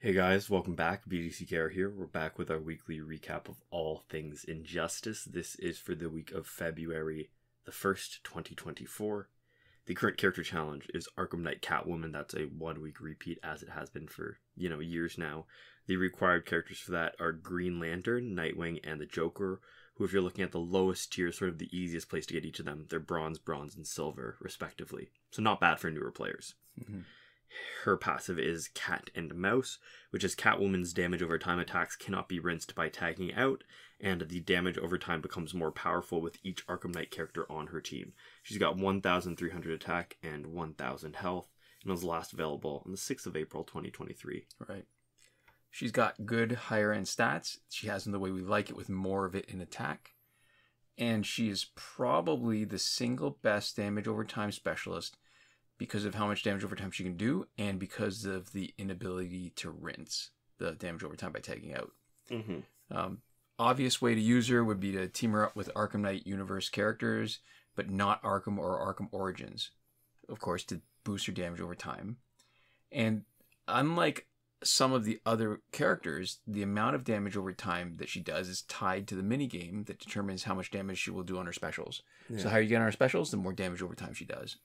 Hey guys, welcome back. BDC Care here. We're back with our weekly recap of all things Injustice. This is for the week of February the 1st, 2024. The current character challenge is Arkham Knight Catwoman. That's a 1 week repeat as it has been for, years now. The required characters for that are Green Lantern, Nightwing, and the Joker, who if you're looking at the lowest tier, sort of the easiest place to get each of them, they're bronze, and silver, respectively. So not bad for newer players. Mm-hmm. Her passive is Cat and Mouse, which is Catwoman's damage over time attacks cannot be rinsed by tagging out, and the damage over time becomes more powerful with each Arkham Knight character on her team. She's got 1,300 attack and 1,000 health, and was last available on the 6th of April, 2023. Right. She's got good higher end stats. She has them the way we like it, with more of it in attack. And she is probably the single best damage over time specialist because of how much damage over time she can do, and because of the inability to rinse the damage over time by tagging out. Mm-hmm. Obvious way to use her would be to team her up with Arkham Knight universe characters, but not Arkham or Arkham Origins, of course, to boost her damage over time. And unlike some of the other characters, the amount of damage over time that she does is tied to the minigame that determines how much damage she will do on her specials. Yeah. So the higher you get on her specials, the more damage over time she does.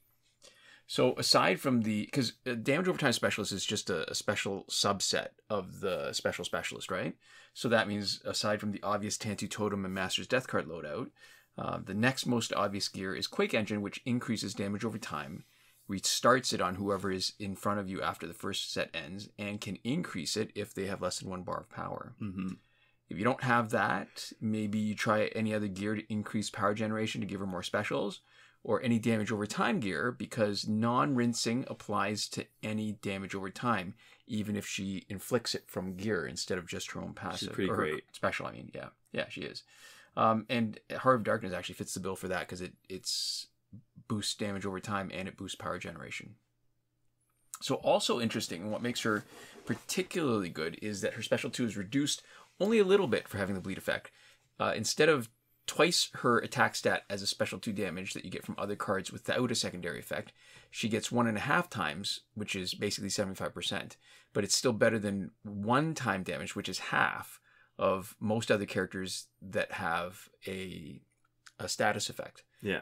So aside from because damage over time specialist is just a special subset of the special specialist, right? So that means aside from the obvious Tantu Totem and Master's Death card loadout, the next most obvious gear is Quake Engine, which increases damage over time, restarts it on whoever is in front of you after the first set ends, and can increase it if they have less than 1 bar of power. Mm-hmm. If you don't have that, maybe you try any other gear to increase power generation to give her more specials, or any damage over time gear, because non-rinsing applies to any damage over time, even if she inflicts it from gear instead of just her own passive. She's pretty great. Special, I mean, yeah. Yeah, she is. And Heart of Darkness actually fits the bill for that, because it's boosts damage over time and it boosts power generation. So also interesting, and what makes her particularly good is that her special 2 is reduced only a little bit for having the bleed effect. Instead of twice her attack stat as a special 2 damage that you get from other cards without a secondary effect, she gets 1.5 times, which is basically 75%, but it's still better than 1 time damage, which is half of most other characters that have a status effect. Yeah.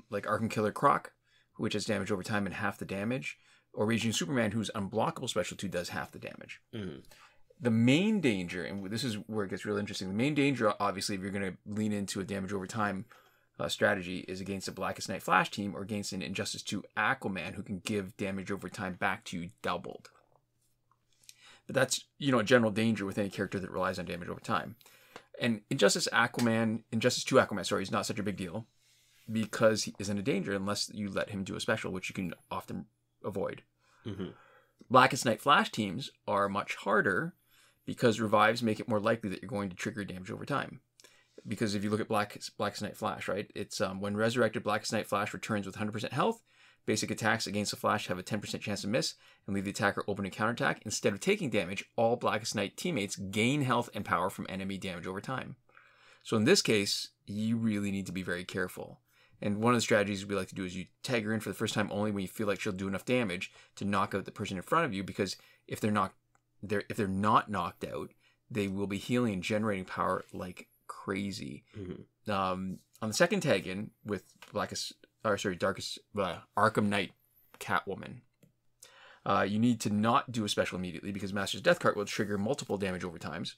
Like Arkham Killer Croc, which has damage over time and half the damage, or Raging Superman, whose unblockable special 2 does half the damage. Mm-hmm. The main danger, and this is where it gets real interesting, the main danger, obviously, if you're going to lean into a damage over time strategy, is against a Blackest Night Flash team or against an Injustice 2 Aquaman who can give damage over time back to you doubled. But that's, a general danger with any character that relies on damage over time. And Injustice 2 Aquaman, is not such a big deal because he isn't a danger unless you let him do a special, which you can often avoid. Mm-hmm. Blackest Night Flash teams are much harder, because revives make it more likely that you're going to trigger damage over time. Because if you look at Blackest Night Flash, right? It's when resurrected, Blackest Night Flash returns with 100% health. Basic attacks against the Flash have a 10% chance to miss and leave the attacker open to counterattack. Instead of taking damage, all Blackest Night teammates gain health and power from enemy damage over time. So in this case, you really need to be very careful. And one of the strategies we like to do is you tag her in for the first time only when you feel like she'll do enough damage to knock out the person in front of you, because if they're not knocked out, they will be healing and generating power like crazy. Mm-hmm. On the second tag in with Arkham Knight Catwoman, you need to not do a special immediately, because Master's Death card will trigger multiple damage over times.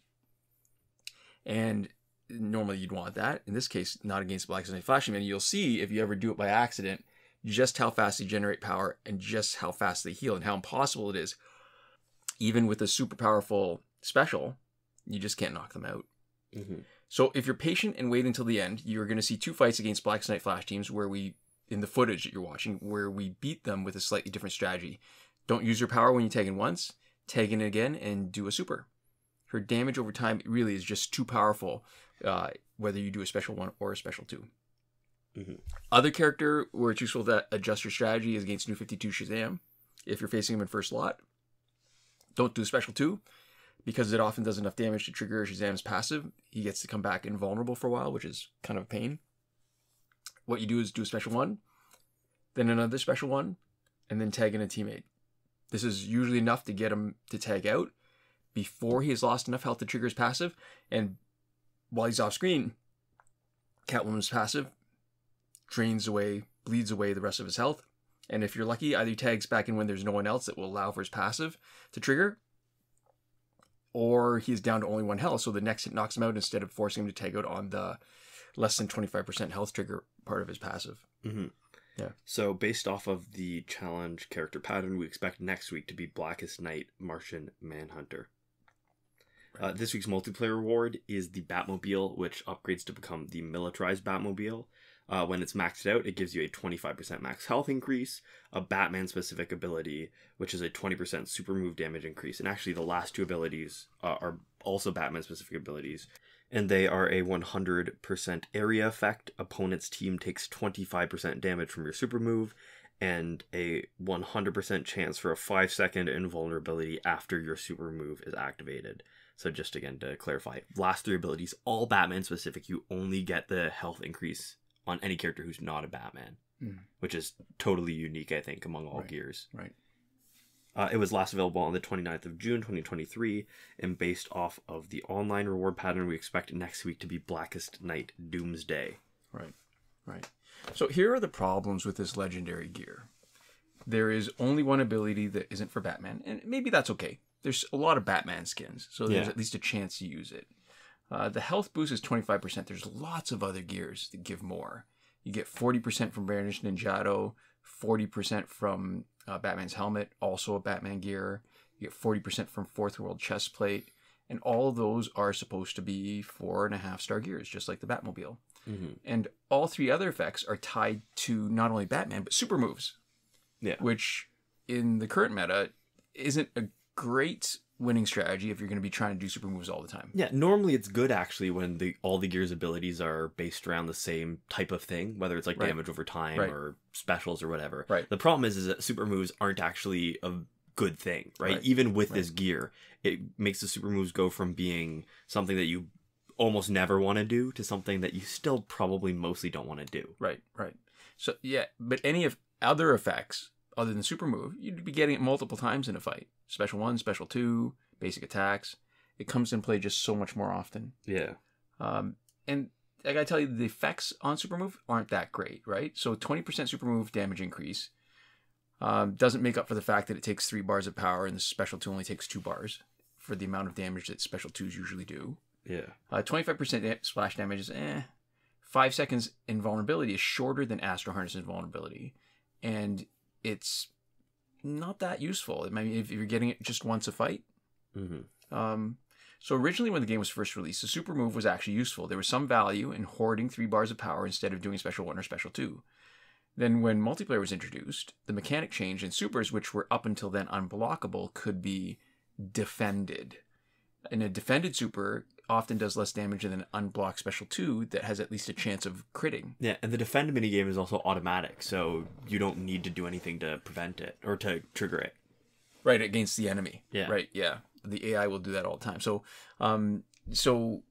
And normally you'd want that. In this case, not against Blackest Night Flash. And you'll see, if you ever do it by accident, just how fast they generate power and just how fast they heal, and how impossible it is. Even with a super powerful special, you just can't knock them out. Mm-hmm. So if you're patient and wait until the end, you're going to see 2 fights against Blackest Night Flash teams in the footage that you're watching, where we beat them with a slightly different strategy. Don't use your power when you tag in once, tag in again, and do a super. Her damage over time really is just too powerful, whether you do a special 1 or a special 2. Mm-hmm. Other character where it's useful to adjust your strategy is against New 52 Shazam. If you're facing him in first slot, don't do a special 2, because it often does enough damage to trigger Shazam's passive. He gets to come back invulnerable for a while, which is kind of a pain. What you do is do a special 1, then another special 1, and then tag in a teammate. This is usually enough to get him to tag out, before he has lost enough health to trigger his passive, and while he's off screen, Catwoman's passive bleeds away the rest of his health. And if you're lucky, either he tags back in when there's no one else that will allow for his passive to trigger, or he's down to only 1 health, so the next hit knocks him out instead of forcing him to tag out on the less than 25% health trigger part of his passive. Mm-hmm. Yeah. So based off of the challenge character pattern, we expect next week to be Blackest Night, Martian Manhunter. Right. This week's multiplayer reward is the Batmobile, which upgrades to become the Militarized Batmobile. When it's maxed out, it gives you a 25% max health increase, a Batman-specific ability, which is a 20% super move damage increase. And actually, the last 2 abilities are also Batman-specific abilities. And they are a 100% area effect. Opponent's team takes 25% damage from your super move, and a 100% chance for a 5-second invulnerability after your super move is activated. So just again, to clarify, last 3 abilities, all Batman-specific. You only get the health increase on any character who's not a Batman, which is totally unique, I think, among all gears. Right. It was last available on the 29th of June, 2023, and based off of the online reward pattern, we expect next week to be Blackest Night Doomsday. Right. So here are the problems with this legendary gear. There is only one ability that isn't for Batman, and maybe that's okay. There's a lot of Batman skins, so there's at least a chance to use it. The health boost is 25%. There's lots of other gears that give more. You get 40% from Banished Ninjato, 40% from Batman's helmet, also a Batman gear. You get 40% from Fourth World Chestplate. And all of those are supposed to be 4.5-star gears, just like the Batmobile. Mm-hmm. And all 3 other effects are tied to not only Batman, but super moves. Yeah. Which, in the current meta, isn't a great winning strategy if you're going to be trying to do super moves all the time. Yeah, normally it's good actually when all the gears abilities are based around the same type of thing, whether it's like damage over time or specials or whatever. Right. The problem is that super moves aren't actually a good thing, right? Even with this gear, it makes the super moves go from being something that you almost never want to do to something that you still probably mostly don't want to do. Right. So yeah, but any of other effects other than super move, you'd be getting it multiple times in a fight. Special 1, Special 2, basic attacks. It comes in play just so much more often. Yeah. And I gotta tell you, the effects on super move aren't that great, right? So 20% super move damage increase doesn't make up for the fact that it takes 3 bars of power and the Special 2 only takes 2 bars for the amount of damage that Special 2s usually do. Yeah. 25% splash damage is 5 seconds invulnerability is shorter than Astro Harness invulnerability. And it's not that useful. I mean, if you're getting it just once a fight. Mm-hmm. So originally when the game was first released, the super move was actually useful. There was some value in hoarding 3 bars of power instead of doing Special 1 or Special 2. Then when multiplayer was introduced, the mechanic changed and supers, which were up until then unblockable, could be defended. And a defended super often does less damage than an unblocked Special 2 that has at least a chance of critting. Yeah, and the defend minigame is also automatic, so you don't need to do anything to prevent it or to trigger it. Right, against the enemy. Yeah. Right, yeah. The AI will do that all the time. So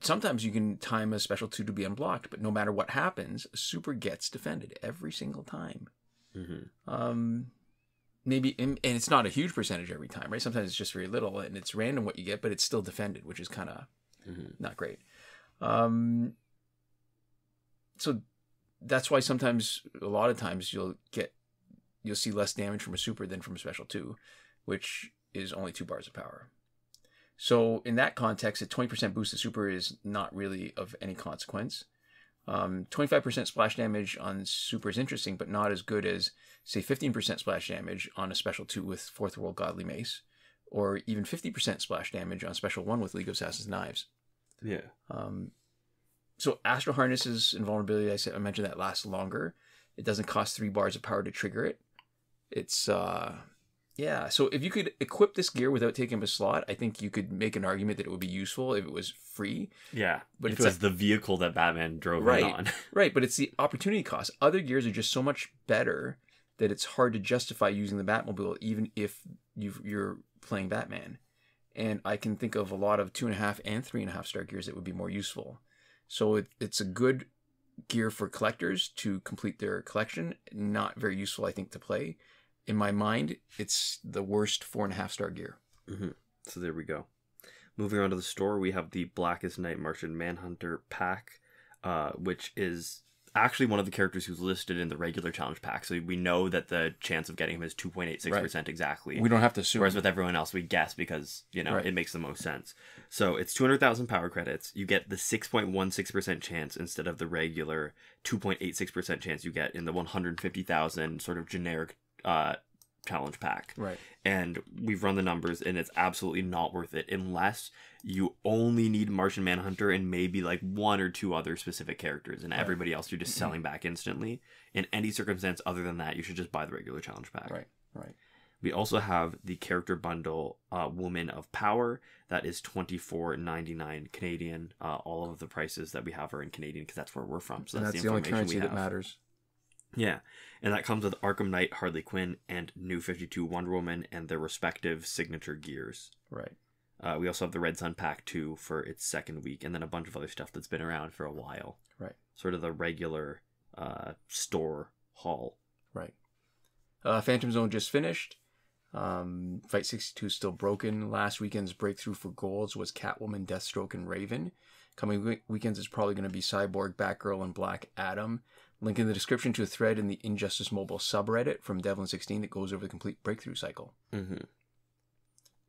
sometimes you can time a Special 2 to be unblocked, but no matter what happens, a super gets defended every single time. Mm-hmm. Maybe, and it's not a huge percentage every time, right? Sometimes it's just very little, and it's random what you get, but it's still defended, which is kind of not great. So that's why sometimes, a lot of times, you'll see less damage from a super than from a Special 2, which is only 2 bars of power. So in that context, a 20% boost to super is not really of any consequence. 25% splash damage on super is interesting, but not as good as, say, 15% splash damage on a Special 2 with Fourth World Godly Mace, or even 50% splash damage on Special 1 with League of Assassins Knives. Yeah. So Astro Harness's invulnerability, I mentioned that, lasts longer. It doesn't cost 3 bars of power to trigger it. It's, yeah. So if you could equip this gear without taking up a slot, I think you could make an argument that it would be useful if it was free. Yeah. But if it was the vehicle that Batman drove in on. Right. But it's the opportunity cost. Other gears are just so much better that it's hard to justify using the Batmobile, even if you're playing Batman. And I can think of a lot of 2.5 and 3.5 star gears that would be more useful. So it's a good gear for collectors to complete their collection. Not very useful, I think, to play. In my mind, it's the worst 4.5 star gear. So there we go. Moving on to the store, we have the Blackest Night Martian Manhunter pack, which is actually one of the characters who's listed in the regular challenge pack. So we know that the chance of getting him is 2.86% exactly. We don't have to assume. Whereas with everyone else, we guess because, it makes the most sense. So it's 200,000 power credits. You get the 6.16% chance instead of the regular 2.86% chance you get in the 150,000 sort of generic challenge pack. Right. And we've run the numbers, and it's absolutely not worth it unless you only need Martian Manhunter and maybe like one or two other specific characters, and everybody else you're just selling back instantly. In any circumstance other than that, you should just buy the regular challenge pack. Right. We also have the character bundle, Woman of Power. That is $24.99 Canadian. All of the prices that we have are in Canadian because that's where we're from. So that's the only currency that matters. Yeah, and that comes with Arkham Knight, Harley Quinn, and New 52 Wonder Woman and their respective signature gears. Right. We also have the Red Sun Pack 2 for its second week, and then a bunch of other stuff that's been around for a while. Right. Sort of the regular store haul. Right. Phantom Zone just finished. Fight 62 is still broken. Last weekend's breakthrough for golds was Catwoman, Deathstroke, and Raven. Coming weekends is probably going to be Cyborg, Batgirl, and Black Adam. Link in the description to a thread in the Injustice Mobile subreddit from Devlin16 that goes over the complete breakthrough cycle.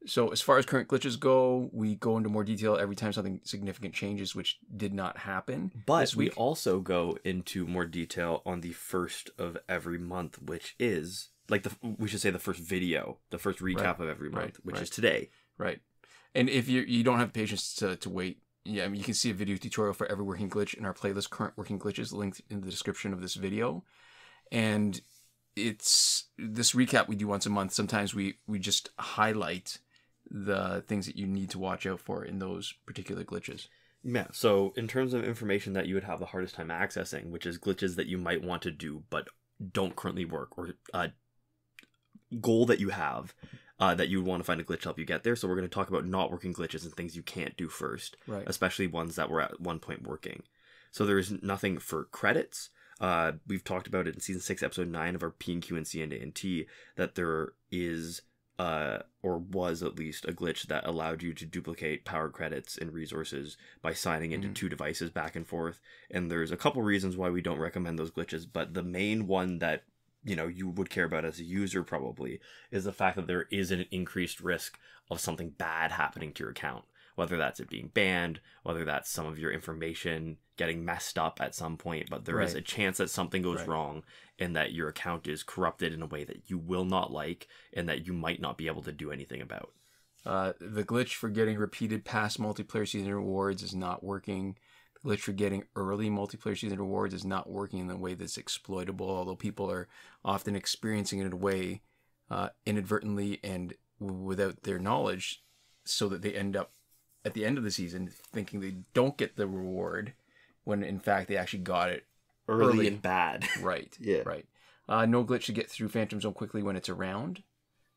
So as far as current glitches go, we go into more detail every time something significant changes, which did not happen. But we also go into more detail on the first of every month, which is like we should say the first video, the first recap of every month, which is today. Right. And if you don't have patience to wait, yeah, I mean, you can see a video tutorial for every working glitch in our playlist, Current Working Glitches, linked in the description of this video. And it's this recap we do once a month. Sometimes we just highlight the things that you need to watch out for in those particular glitches. Yeah, so in terms of information that you would have the hardest time accessing, which is glitches that you might want to do but don't currently work, or a goal that you have that you would want to find a glitch to help you get there. So we're going to talk about not working glitches and things you can't do first, especially ones that were at one point working. So there is nothing for credits. We've talked about it in Season 6, Episode 9 of our P&Q and CNA&T, that there is... or was at least a glitch that allowed you to duplicate power credits and resources by signing into two devices back and forth. And there's a couple reasons why we don't recommend those glitches, but the main one that you would care about as a user probably is the fact that there is an increased risk of something bad happening to your account, whether that's it being banned, whether that's some of your information getting messed up at some point, but there is a chance that something goes wrong and that your account is corrupted in a way that you will not like and that you might not be able to do anything about. The glitch for getting repeated past multiplayer season rewards is not working. The glitch for getting early multiplayer season rewards is not working in the way that's exploitable, although people are often experiencing it in a way inadvertently and without their knowledge, so that they end up at the end of the season thinking they don't get the reward when in fact they actually got it early and bad. Right. No glitch to get through Phantom Zone quickly when it's around.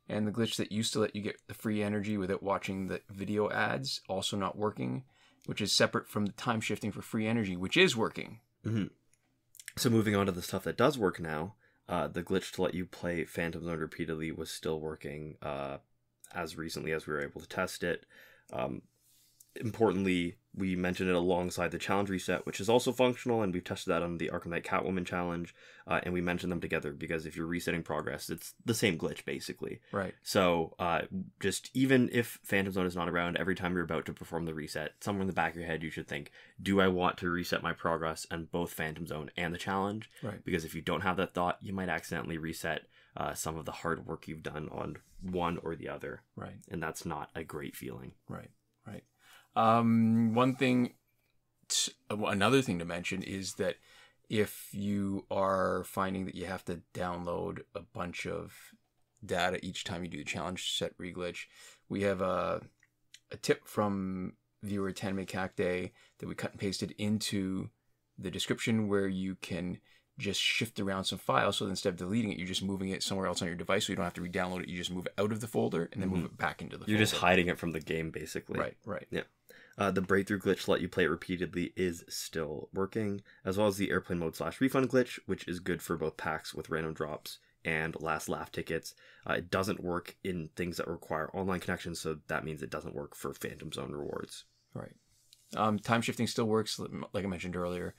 And the glitch that used to let you get the free energy without watching the video ads, also not working, which is separate from the time shifting for free energy, which is working. So moving on to the stuff that does work now, the glitch to let you play Phantom Zone repeatedly was still working as recently as we were able to test it. Importantly, we mentioned it alongside the challenge reset, which is also functional, and we've tested that on the Arkham Knight Catwoman challenge, and we mentioned them together because if you're resetting progress, it's the same glitch, basically. Right. So, just even if Phantom Zone is not around, every time you're about to perform the reset, somewhere in the back of your head, you should think, do I want to reset my progress on both Phantom Zone and the challenge? Right. Because if you don't have that thought, you might accidentally reset some of the hard work you've done on one or the other. Right. And that's not a great feeling. Right. Another thing to mention is that if you are finding that you have to download a bunch of data each time you do the challenge set reglitch, we have a tip from viewer Tanme Kakde that we cut and pasted into the description where you can just shift around some files. So instead of deleting it, you're just moving it somewhere else on your device, so you don't have to re-download it. You just move it out of the folder and then move it back into the folder. You're just hiding it from the game, basically. Right. Yeah. The breakthrough glitch to let you play it repeatedly is still working, as well as the airplane mode /refund glitch, which is good for both packs with random drops and last laugh tickets. It doesn't work in things that require online connections, so that means it doesn't work for Phantom Zone rewards. Right. Time shifting still works, like I mentioned earlier,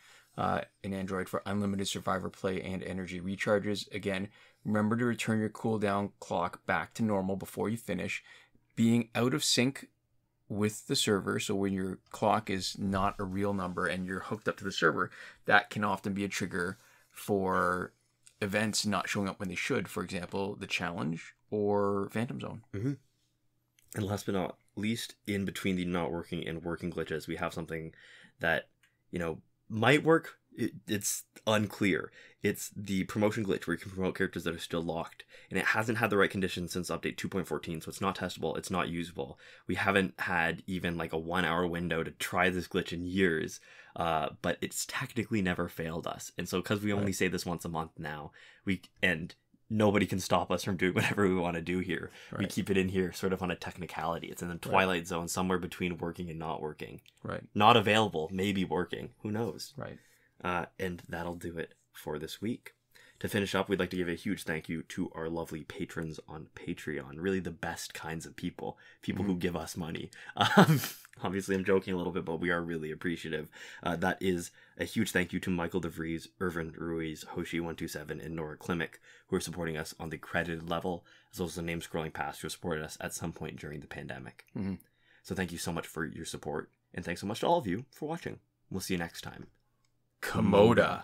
in Android for unlimited survivor play and energy recharges. Again, remember to return your cooldown clock back to normal before you finish. Being out of sync with the server, so when your clock is not a real number and you're hooked up to the server, that can often be a trigger for events not showing up when they should. For example, the challenge or Phantom Zone. Mm-hmm. And last but not least, in between the not working and working glitches, we have something that, might work. It's unclear. It's the promotion glitch where you can promote characters that are still locked. And it hasn't had the right conditions since update 2.14, so it's not testable. It's not usable. We haven't had even like a 1 hour window to try this glitch in years, but it's technically never failed us. And so because we only say this once a month now, and nobody can stop us from doing whatever we want to do here. Right. We keep it in here sort of on a technicality. It's in the twilight zone, somewhere between working and not working. Right. Not available, maybe working. Who knows? Right. And that'll do it for this week. To finish up, we'd like to give a huge thank you to our lovely patrons on Patreon. Really the best kinds of people who give us money. Obviously, I'm joking a little bit, but we are really appreciative. That is a huge thank you to Michael Devries, Irvin, Ruiz, Hoshi127, and Nora Klimek, who are supporting us on the credited level, as well as the name scrolling past, who supported us at some point during the pandemic. Mm-hmm. So thank you so much for your support, and thanks so much to all of you for watching. We'll see you next time. Komoda.